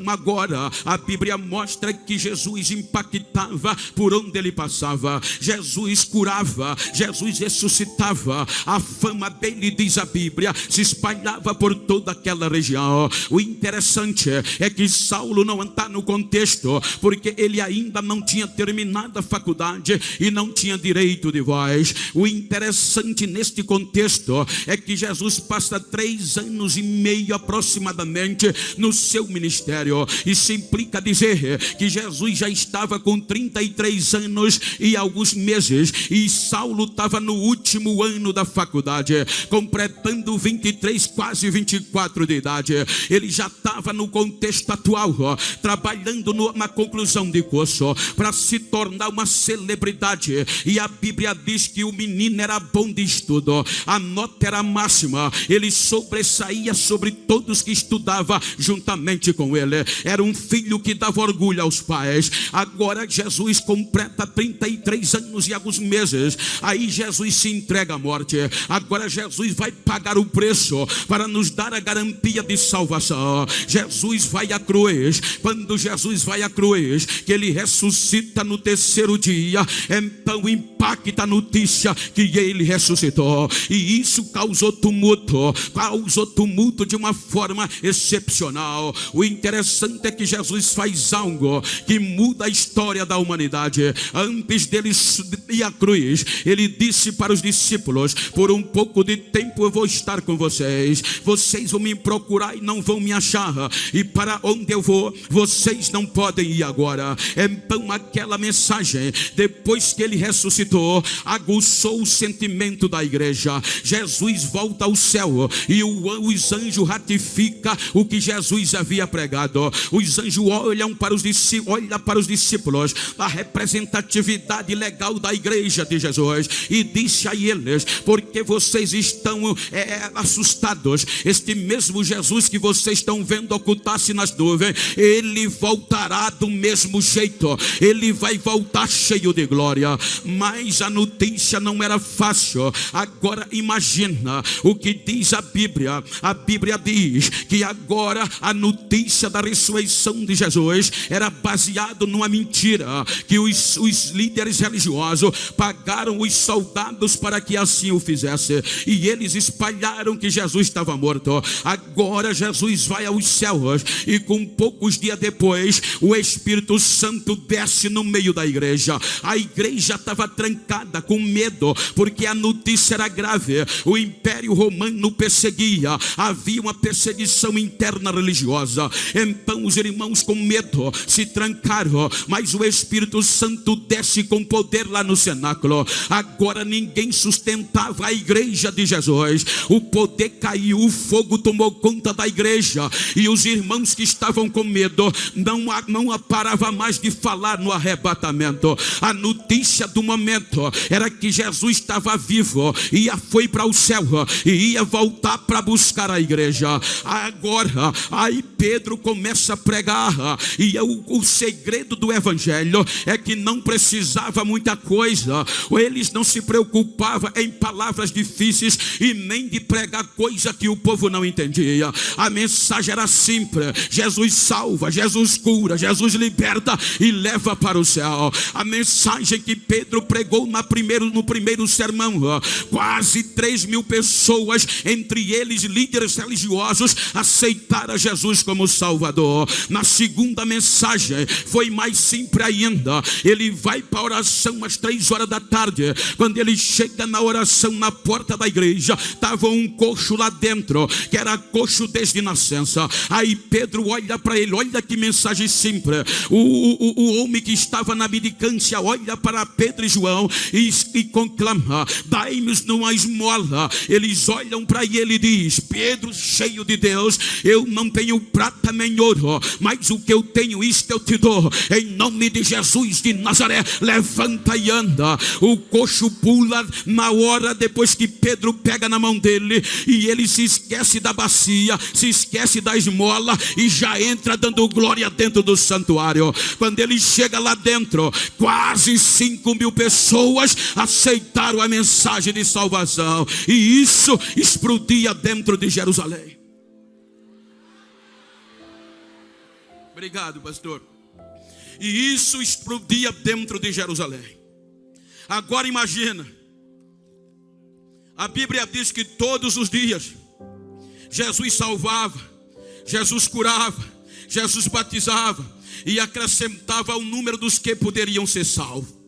Então agora a Bíblia mostra que Jesus impactava por onde ele passava. Jesus curava, Jesus ressuscitava. A fama dele, diz a Bíblia, se espalhava por toda aquela região. O interessante é que Saulo não está no contexto, porque ele ainda não tinha terminado a faculdade e não tinha direito de voz. O interessante neste contexto é que Jesus passa 3 anos e meio aproximadamente no seu ministério. Isso implica dizer que Jesus já estava com 33 anos e alguns meses, e Saulo estava no último ano da faculdade, completando 23, quase 24 de idade. Ele já estava no contexto atual, trabalhando na conclusão de curso para se tornar uma celebridade. E a Bíblia diz que o menino era bom de estudo, a nota era máxima, ele sobressaía sobre todos que estudavam juntamente com ele. Era um filho que dava orgulho aos pais. Agora Jesus completa 33 anos e alguns meses. Aí Jesus se entrega à morte. Agora Jesus vai pagar o preço para nos dar a garantia de salvação. Jesus vai à cruz. Quando Jesus vai à cruz, que ele ressuscita no terceiro dia, então impacta a notícia que ele ressuscitou. E isso causou tumulto de uma forma excepcional. O interessante é que Jesus faz algo que muda a história da humanidade. Antes dele ir à cruz, ele disse para os discípulos: por um pouco de tempo eu vou estar com vocês. Vocês vão me procurar e não vão me achar. E para onde eu vou, vocês não podem ir agora. Então aquela mensagem, depois que ele ressuscitou, aguçou o sentimento da igreja. Jesus volta ao céu e os anjos ratificam o que Jesus havia pregado. Os anjos olham para os discípulos, a representatividade legal da igreja de Jesus, e disse a eles: porque vocês estão assustados? Este mesmo Jesus que vocês estão vendo ocultar-se nas nuvens, ele voltará do mesmo jeito. Ele vai voltar cheio de glória. Mas a notícia não era fácil. Agora imagina o que diz a Bíblia. A Bíblia diz que agora a notícia da ressurreição de Jesus era baseado numa mentira, que os líderes religiosos pagaram os soldados para que assim o fizesse, e eles espalharam que Jesus estava morto. Agora Jesus vai aos céus, e com poucos dias depois o Espírito Santo desce no meio da igreja. A igreja estava trancada com medo, porque a notícia era grave. O Império Romano perseguia, havia uma perseguição interna religiosa. Então os irmãos, com medo, se trancaram, mas o Espírito Santo desce com poder lá no cenáculo. Agora ninguém sustentava a igreja de Jesus. O poder caiu, o fogo tomou conta da igreja, e os irmãos que estavam com medo não parava mais de falar no arrebatamento. A notícia do momento era que Jesus estava vivo, foi para o céu e ia voltar para buscar a igreja. Agora, aí Pedro começa a pregar, e o segredo do evangelho é que não precisava muita coisa. Eles não se preocupavam em palavras difíceis e nem de pregar coisa que o povo não entendia. A mensagem era simples: Jesus salva, Jesus cura, Jesus liberta e leva para o céu. A mensagem que Pedro pregou no primeiro sermão, quase 3.000 pessoas, entre eles líderes religiosos, aceitaram Jesus como Salvador. Na segunda mensagem foi mais simples ainda. Ele vai para a oração às 3 horas da tarde. Quando ele chega na oração, na porta da igreja estava um coxo lá dentro, que era coxo desde nascença. Aí Pedro olha para ele, olha que mensagem simples. O homem que estava na mendicância olha para Pedro e João e conclama: dai-nos uma esmola. Eles olham para ele e diz: Pedro, cheio de Deus, eu não tenho prata nem ouro, mas o que eu tenho, isto eu te dou. Em nome de Jesus de Nazaré, levanta e anda. O coxo pula na hora, depois que Pedro pega na mão dele, e ele se esquece da bacia, se esquece da esmola e já entra dando glória dentro do santuário. Quando ele chega lá dentro, quase 5.000 pessoas aceitaram a mensagem de salvação, e isso explodia dentro de Jerusalém. Obrigado, pastor. E isso explodia dentro de Jerusalém. Agora imagina, a Bíblia diz que todos os dias Jesus salvava, Jesus curava, Jesus batizava e acrescentava o número dos que poderiam ser salvos.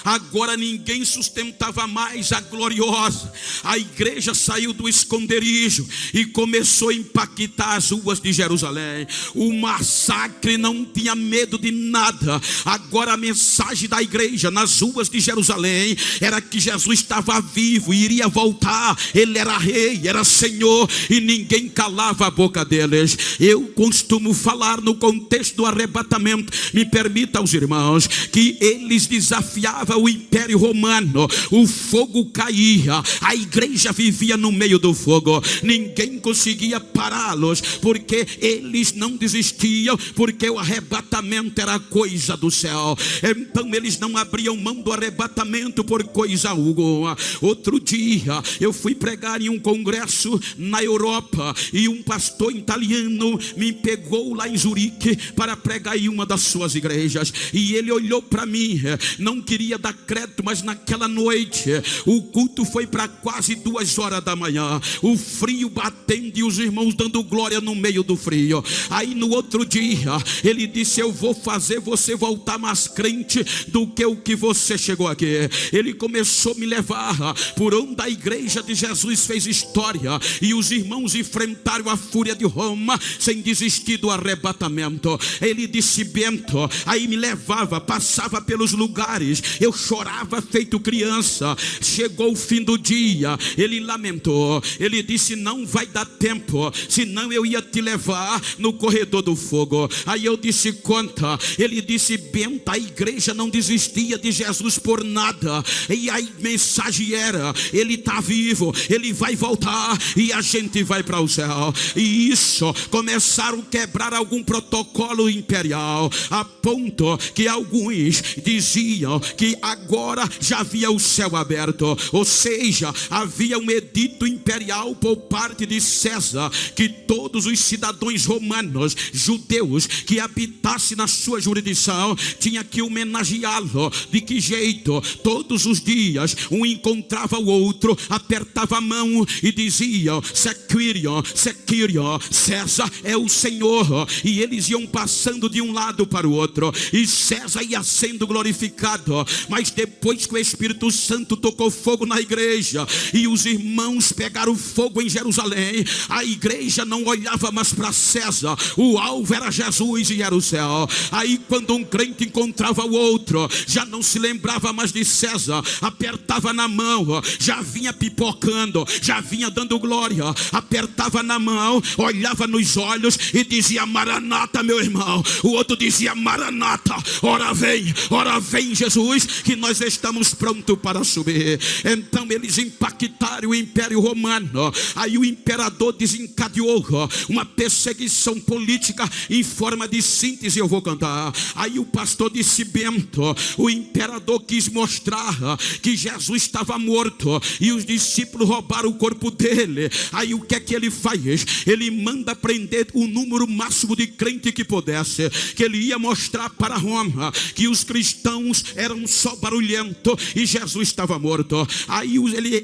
Agora ninguém sustentava mais a gloriosa. A igreja saiu do esconderijo e começou a impactar as ruas de Jerusalém. O massacre não tinha medo de nada. Agora a mensagem da igreja nas ruas de Jerusalém era que Jesus estava vivo e iria voltar. Ele era rei, era senhor, e ninguém calava a boca deles. Eu costumo falar no contexto do arrebatamento, me permita os irmãos, que eles desafiavam o Império Romano. O fogo caía, a igreja vivia no meio do fogo. Ninguém conseguia pará-los, porque eles não desistiam, porque o arrebatamento era coisa do céu. Então eles não abriam mão do arrebatamento por coisa alguma. Outro dia eu fui pregar em um congresso na Europa, e um pastor italiano me pegou lá em Zurique para pregar em uma das suas igrejas, e ele olhou para mim, não queria dar crédito, mas naquela noite o culto foi para quase 2 horas da manhã, o frio batendo e os irmãos dando glória no meio do frio. Aí no outro dia ele disse: eu vou fazer você voltar mais crente do que o que você chegou aqui. Ele começou a me levar por onde a igreja de Jesus fez história, e os irmãos enfrentaram a fúria de Roma sem desistir do arrebatamento. Ele disse: Bento, aí me levava, passava pelos lugares, eu chorava feito criança. Chegou o fim do dia, ele lamentou, ele disse: não vai dar tempo, senão eu ia te levar no corredor do fogo. Aí eu disse: conta. Ele disse: Bento, a igreja não desistia de Jesus por nada, e a mensagem era: ele está vivo, ele vai voltar e a gente vai para o céu. E isso começaram a quebrar algum protocolo imperial, a ponto que alguns diziam que agora já havia o céu aberto, ou seja, havia um edito imperial por parte de César, que todos os cidadãos romanos, judeus, que habitassem na sua jurisdição, tinha que homenageá-lo. De que jeito? Todos os dias um encontrava o outro, apertava a mão e diziam: Sequirion, Sequirion, César é o Senhor. E eles iam passando de um lado para o outro, e César ia sendo glorificado. Mas depois que o Espírito Santo tocou fogo na igreja e os irmãos pegaram fogo em Jerusalém, a igreja não olhava mais para César, o alvo era Jesus e era o céu. Aí quando um crente encontrava o outro, já não se lembrava mais de César, apertava na mão, já vinha pipocando, já vinha dando glória, apertava na mão, olhava nos olhos e dizia: Maranata, meu irmão. O outro dizia: Maranata, ora vem Jesus, que nós estamos prontos para subir. Então eles impactaram o Império Romano. Aí o imperador desencadeou uma perseguição política em forma de síntese. Eu vou cantar. Aí o pastor disse: Bento, o imperador quis mostrar que Jesus estava morto e os discípulos roubaram o corpo dele. Aí o que é que ele faz? Ele manda prender o número máximo de crente que pudesse, que ele ia mostrar para Roma que os cristãos eram só barulhento e Jesus estava morto. Aí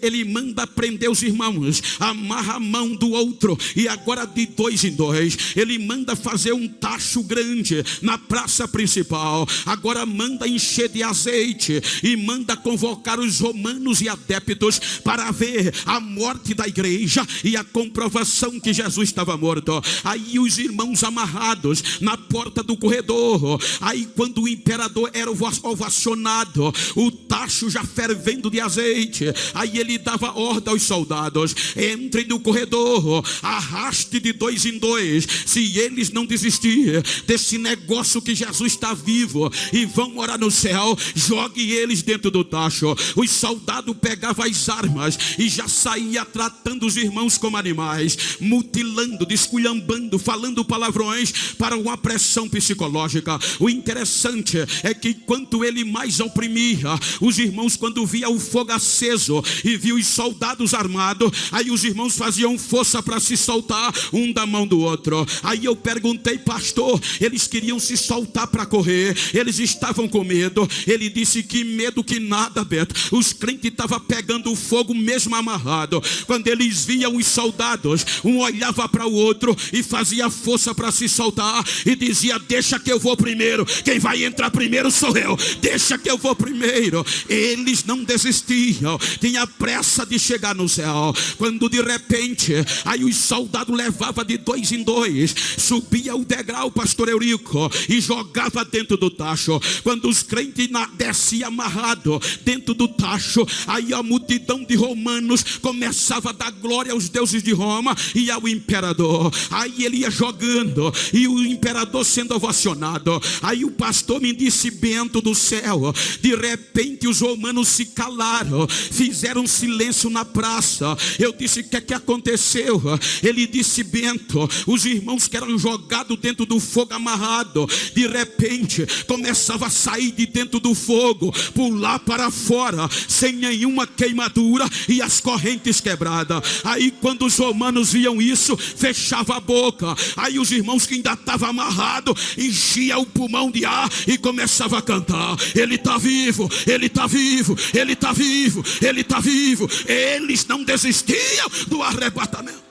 ele manda prender os irmãos, amarra a mão do outro, e agora de 2 em 2 ele manda fazer um tacho grande na praça principal. Agora manda encher de azeite e manda convocar os romanos e adeptos para ver a morte da igreja e a comprovação que Jesus estava morto. Aí os irmãos amarrados na porta do corredor. Aí quando o imperador era ovacionado, o tacho já fervendo de azeite, aí ele dava ordem aos soldados: entrem no corredor, arraste de 2 em 2. Se eles não desistirem desse negócio que Jesus está vivo e vão morar no céu, jogue eles dentro do tacho. Os soldados pegavam as armas e já saía tratando os irmãos como animais, mutilando, desculhambando, falando palavrões para uma pressão psicológica. O interessante é que quanto ele mais oprimia. Os irmãos, quando via o fogo aceso e viu os soldados armados, aí os irmãos faziam força para se soltar um da mão do outro. Aí eu perguntei: pastor, eles queriam se soltar para correr, eles estavam com medo. Ele disse: que medo que nada, Beto. Os crentes estavam pegando o fogo mesmo amarrado. Quando eles viam os soldados, um olhava para o outro e fazia força para se soltar e dizia: deixa que eu vou primeiro, quem vai entrar primeiro sou eu, deixa que eu vou primeiro. Eles não desistiam, tinha pressa de chegar no céu. Quando de repente, aí os soldados levavam de 2 em 2, subia o degrau, pastor Eurico, e jogava dentro do tacho. Quando os crentes desciam amarrado dentro do tacho, aí a multidão de romanos começava a dar glória aos deuses de Roma e ao imperador. Aí ele ia jogando e o imperador sendo ovacionado. Aí o pastor me disse: Bento do céu, de repente os romanos se calaram, fizeram silêncio na praça. Eu disse: o que é que aconteceu? Ele disse: Bento, os irmãos que eram jogados dentro do fogo amarrado, de repente começava a sair de dentro do fogo, pular para fora sem nenhuma queimadura e as correntes quebradas. Aí quando os romanos viam isso, fechava a boca. Aí os irmãos que ainda estavam amarrados enchia o pulmão de ar e começava a cantar: ele está vivo, ele está vivo, ele está vivo, ele está vivo. Eles não desistiam do arrebatamento.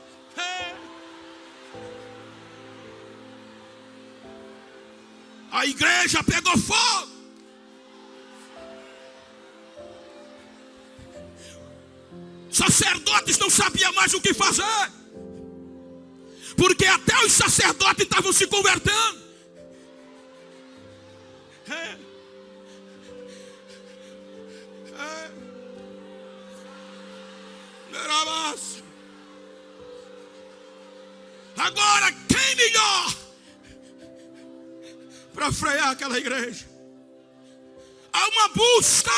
A igreja pegou fogo. Sacerdotes não sabiam mais o que fazer, porque até os sacerdotes estavam se convertendo. Agora, quem melhor para frear aquela igreja? Há uma busca,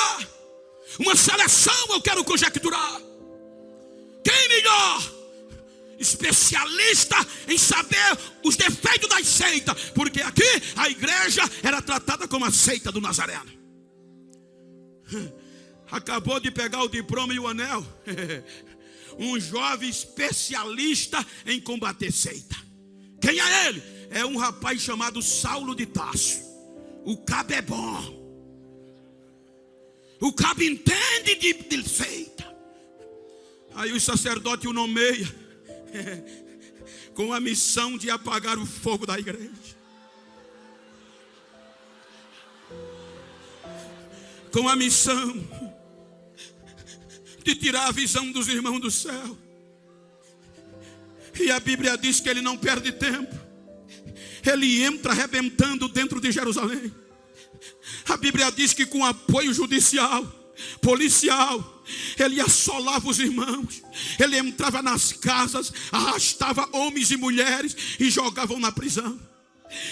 uma seleção, eu quero conjecturar. Quem melhor? Especialista em saber os defeitos das seitas, porque aqui a igreja era tratada como a seita do Nazareno. Acabou de pegar o diploma e o anel. Um jovem especialista em combater seita. Quem é ele? É um rapaz chamado Saulo de Tarso. O cabo é bom, o cabo entende de seita. Aí o sacerdote o nomeia com a missão de apagar o fogo da igreja, com a missão de tirar a visão dos irmãos do céu. E a Bíblia diz que ele não perde tempo. Ele entra arrebentando dentro de Jerusalém. A Bíblia diz que com apoio judicial, policial, ele assolava os irmãos. Ele entrava nas casas, arrastava homens e mulheres e jogavam na prisão.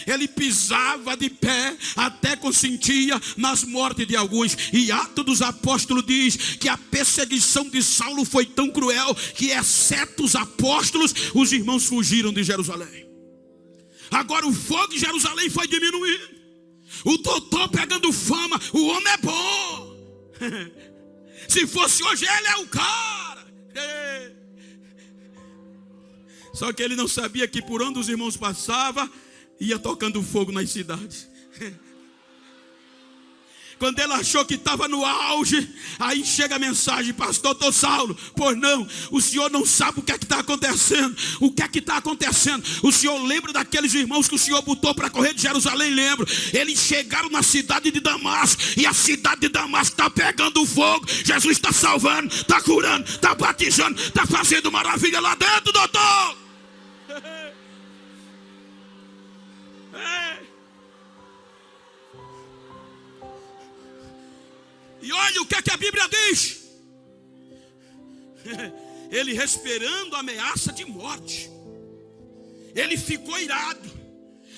Ele pisava de pé até consentia nas mortes de alguns. E Atos dos Apóstolos diz que a perseguição de Saulo foi tão cruel que, exceto os apóstolos, os irmãos fugiram de Jerusalém. Agora o fogo de Jerusalém foi diminuindo. O doutor pegando fama, o homem é bom. Se fosse hoje, ele é o cara. Só que ele não sabia que por onde os irmãos passavam, ia tocando fogo nas cidades. Quando ele achou que estava no auge, aí chega a mensagem: pastor, doutor Saulo, pois não, o senhor não sabe o que é que está acontecendo. O que é que está acontecendo? O senhor lembra daqueles irmãos que o senhor botou para correr de Jerusalém? Lembro. Eles chegaram na cidade de Damasco, e a cidade de Damasco está pegando fogo. Jesus está salvando, está curando, está batizando, está fazendo maravilha lá dentro, doutor. E olha o que é que a Bíblia diz. Ele, respirando a ameaça de morte, ele ficou irado.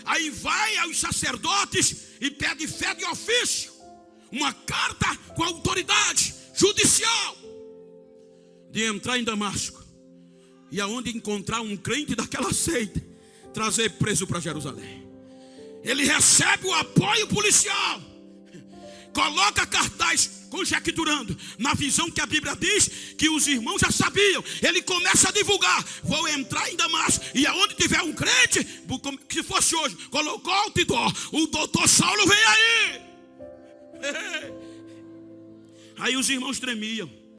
Aí vai aos sacerdotes e pede fé de ofício, uma carta com autoridade judicial, de entrar em Damasco, e aonde encontrar um crente daquela seita, trazer preso para Jerusalém. Ele recebe o apoio policial, coloca cartaz conjecturando, na visão que a Bíblia diz, que os irmãos já sabiam. Ele começa a divulgar: vou entrar em Damasco, e aonde tiver um crente, se fosse hoje, colocou outdoor, o doutor Saulo vem aí. Aí os irmãos tremiam.